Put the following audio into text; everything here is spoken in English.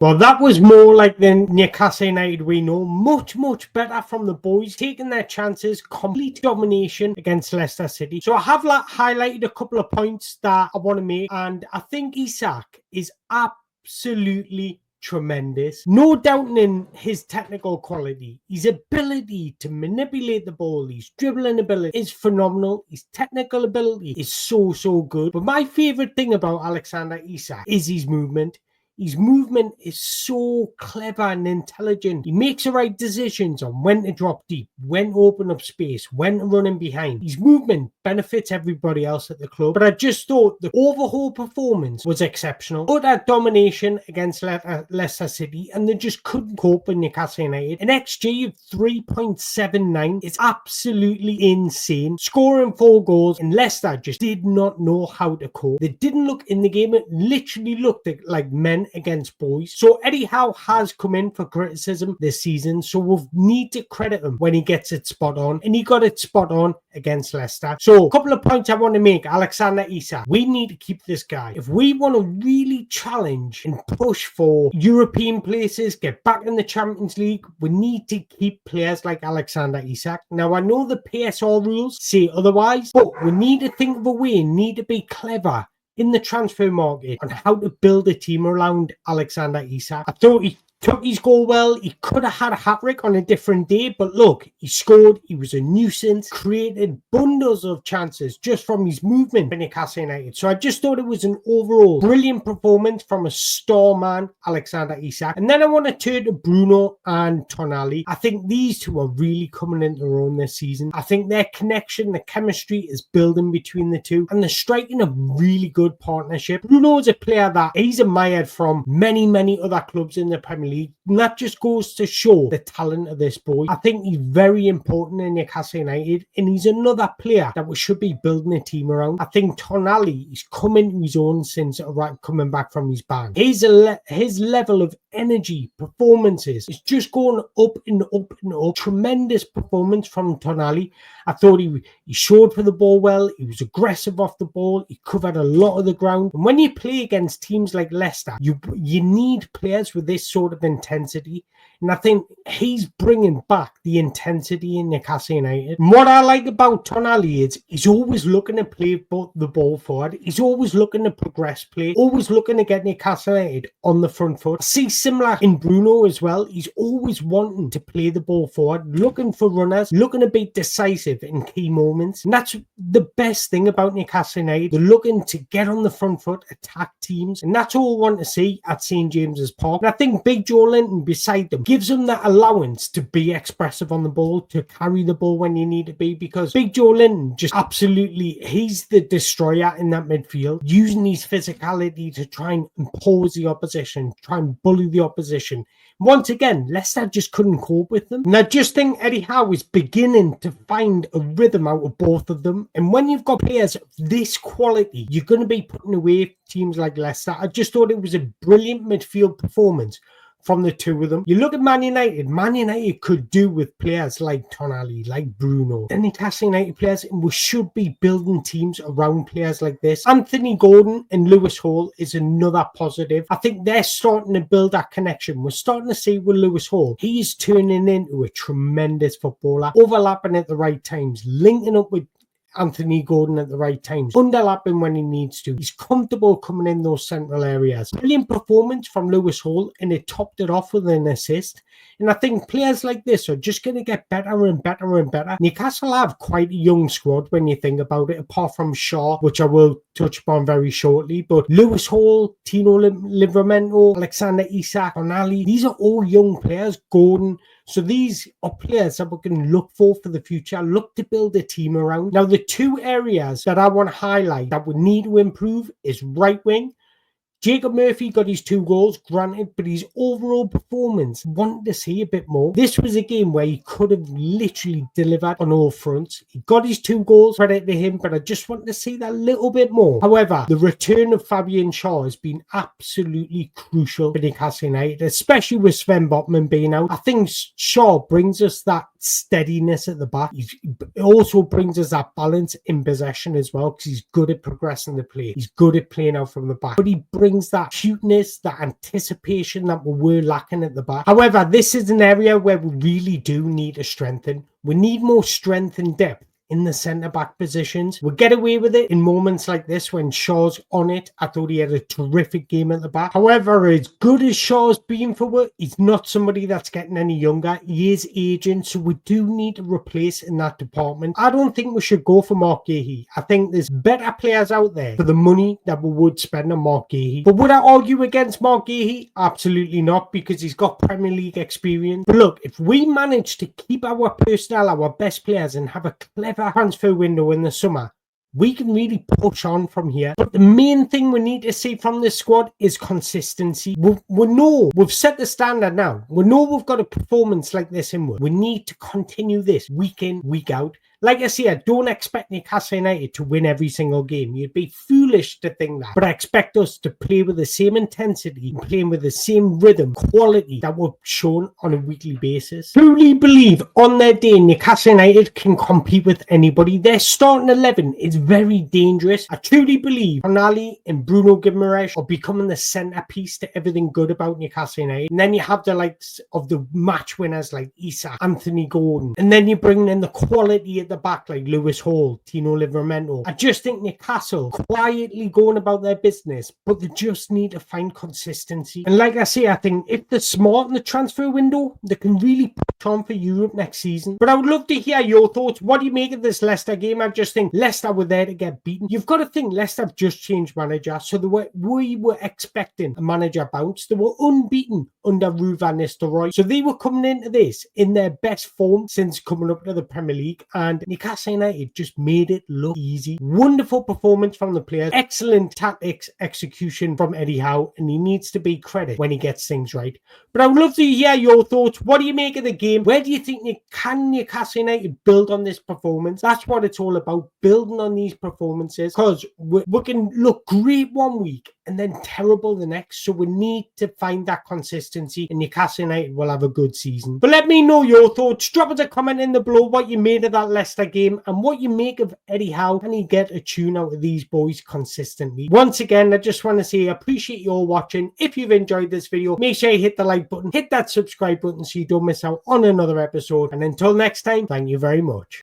Well, that was more like the Newcastle United we know. Much, much better from the boys, taking their chances, complete domination against Leicester City. So I have highlighted a couple of points that I want to make, and I think Isak is absolutely tremendous. No doubting his technical quality. His ability to manipulate the ball, his dribbling ability is phenomenal. His technical ability is so, so good. But my favourite thing about Alexander Isak is his movement. His movement is so clever and intelligent. He makes the right decisions on when to drop deep, when to open up space, when to run in behind. His movement benefits everybody else at the club. But I just thought the overall performance was exceptional. Utter domination against Leicester City, and they just couldn't cope with Newcastle United. An XG of 3.79 is absolutely insane. Scoring 4 goals, and Leicester just did not know how to cope. They didn't look in the game. It literally looked like men against boys. So Eddie Howe has come in for criticism this season, so we'll need to credit him when he gets it spot on, and he got it spot on against Leicester. So a couple of points I want to make. Alexander Isak, we need to keep this guy. If we want to really challenge and push for European places, get back in the Champions League, we need to keep players like Alexander Isak. Now, I know the PSR rules say otherwise, but we need to think of a way, need to be clever in the transfer market on how to build a team around Alexander Isak. I thought he took his goal well. He could have had a hat-trick on a different day, but look, he scored. He was a nuisance, created bundles of chances just from his movement for Newcastle United. So I just thought it was an overall brilliant performance from a star man, Alexander Isak. And then I want to turn to Bruno and Tonali. I think these two are really coming into their own this season. I think their connection, the chemistry is building between the two, and they're striking a really good partnership. Bruno is a player that he's admired from many, many other clubs in the Premier League. And that just goes to show the talent of this boy. I think he's very important in Newcastle United, and he's another player that we should be building a team around. I think Tonali is coming to his own since coming back from his ban. His level of energy, performances is just going up and up and up. Tremendous performance from Tonali. I thought he showed for the ball well. He was aggressive off the ball. He covered a lot of the ground. And when you play against teams like Leicester, you need players with this sort of intensity. And I think he's bringing back the intensity in Newcastle United. And what I like about Tonali is he's always looking to play the ball forward. He's always looking to progress play, always looking to get Newcastle United on the front foot. I see similar in Bruno as well. He's always wanting to play the ball forward, looking for runners, looking to be decisive in key moments. And that's the best thing about Newcastle United. They're looking to get on the front foot, attack teams. And that's all I want to see at St. James's Park. And I think Big Joe Linton beside them gives them that allowance to be expressive on the ball, to carry the ball when you need to be, because Big Joe Linton just absolutely, he's the destroyer in that midfield, using his physicality to try and impose the opposition, try and bully the opposition. Once again, Leicester just couldn't cope with them. And I just think Eddie Howe is beginning to find a rhythm out of both of them. And when you've got players of this quality, you're going to be putting away teams like Leicester. I just thought it was a brilliant midfield performance from the two of them. You look at Man United. Man United could do with players like Tonali, like Bruno, and Newcastle United players, and we should be building teams around players like this. Anthony Gordon and Lewis Hall is another positive. I think they're starting to build that connection. We're starting to see with Lewis Hall, he's turning into a tremendous footballer, overlapping at the right times, linking up with Anthony Gordon at the right times, underlapping when he needs to. He's comfortable coming in those central areas. Brilliant performance from Lewis Hall, and it topped it off with an assist. And I think players like this are just going to get better and better and better. Newcastle have quite a young squad when you think about it, apart from Shaw, which I will touch upon very shortly. But Lewis Hall, Tino Livramento, Alexander Isak, Tonali, these are all young players. Gordon. So these are players that we can look for the future, look to build a team around. Now, the two areas that I want to highlight that we need to improve is right wing. Jacob Murphy got his 2 goals, granted, but his overall performance, wanted to see a bit more. This was a game where he could have literally delivered on all fronts. He got his 2 goals, credit to him, but I just want to see that little bit more. However, the return of Fabian Shaw has been absolutely crucial for Newcastle United, especially with Sven Botman being out. I think Shaw brings us that steadiness at the back. He also brings us that balance in possession as well, because he's good at progressing the play. He's good at playing out from the back, but he brings that cuteness, that anticipation that we were lacking at the back. However, this is an area where we really do need to strengthen. We need more strength and depth in the centre-back positions. We'll get away with it in moments like this when Shaw's on it. I thought he had a terrific game at the back. However, as good as Shaw's been for it, he's not somebody that's getting any younger. He is aging, so we do need to replace in that department. I don't think we should go for Mark Gahey. I think there's better players out there for the money that we would spend on Mark Gahey. But would I argue against Mark Gahey? Absolutely not, because he's got Premier League experience. But look, if we manage to keep our personnel, our best players, and have a clever transfer window in the summer, we can really push on from here. But the main thing we need to see from this squad is consistency. We know we've set the standard now. We know we've got a performance like this in. We need to continue this week in, week out. Like I said, don't expect Newcastle United to win every single game. You'd be foolish to think that. But I expect us to play with the same intensity, playing with the same rhythm, quality that we're shown on a weekly basis. Truly believe on their day Newcastle United can compete with anybody. Their starting 11 is very dangerous. I truly believe Tonali and Bruno Guimaraes are becoming the centerpiece to everything good about Newcastle United. And then you have the likes of the match winners like Isak, Anthony Gordon. And then you bring in the quality at the back like Lewis Hall, Tino Livramento. I just think Newcastle quietly going about their business, but they just need to find consistency. And like I say, I think if they're smart in the transfer window, they can really push on for Europe next season. But I would love to hear your thoughts. What do you make of this Leicester game? I just think Leicester were there to get beaten. You've got to think Leicester have just changed manager, so we were expecting a manager bounce. They were unbeaten under Ruud van Nistelrooy, so they were coming into this in their best form since coming up to the Premier League, and Newcastle United just made it look easy. Wonderful performance from the players, excellent tactics execution from Eddie Howe, and he needs to be credited when he gets things right. But I would love to hear your thoughts. What do you make of the game? Where do you think can Newcastle United build on this performance? That's what it's all about, building on these performances, because we can look great one week and then terrible the next. So we need to find that consistency, and Newcastle United will have a good season. But let me know your thoughts. Drop us a comment in the below what you made of that Leicester game and what you make of Eddie Howe. Can he get a tune out of these boys consistently? Once again, I just want to say I appreciate you all watching. If you've enjoyed this video, make sure you hit the like button, hit that subscribe button so you don't miss out on another episode. And until next time, thank you very much.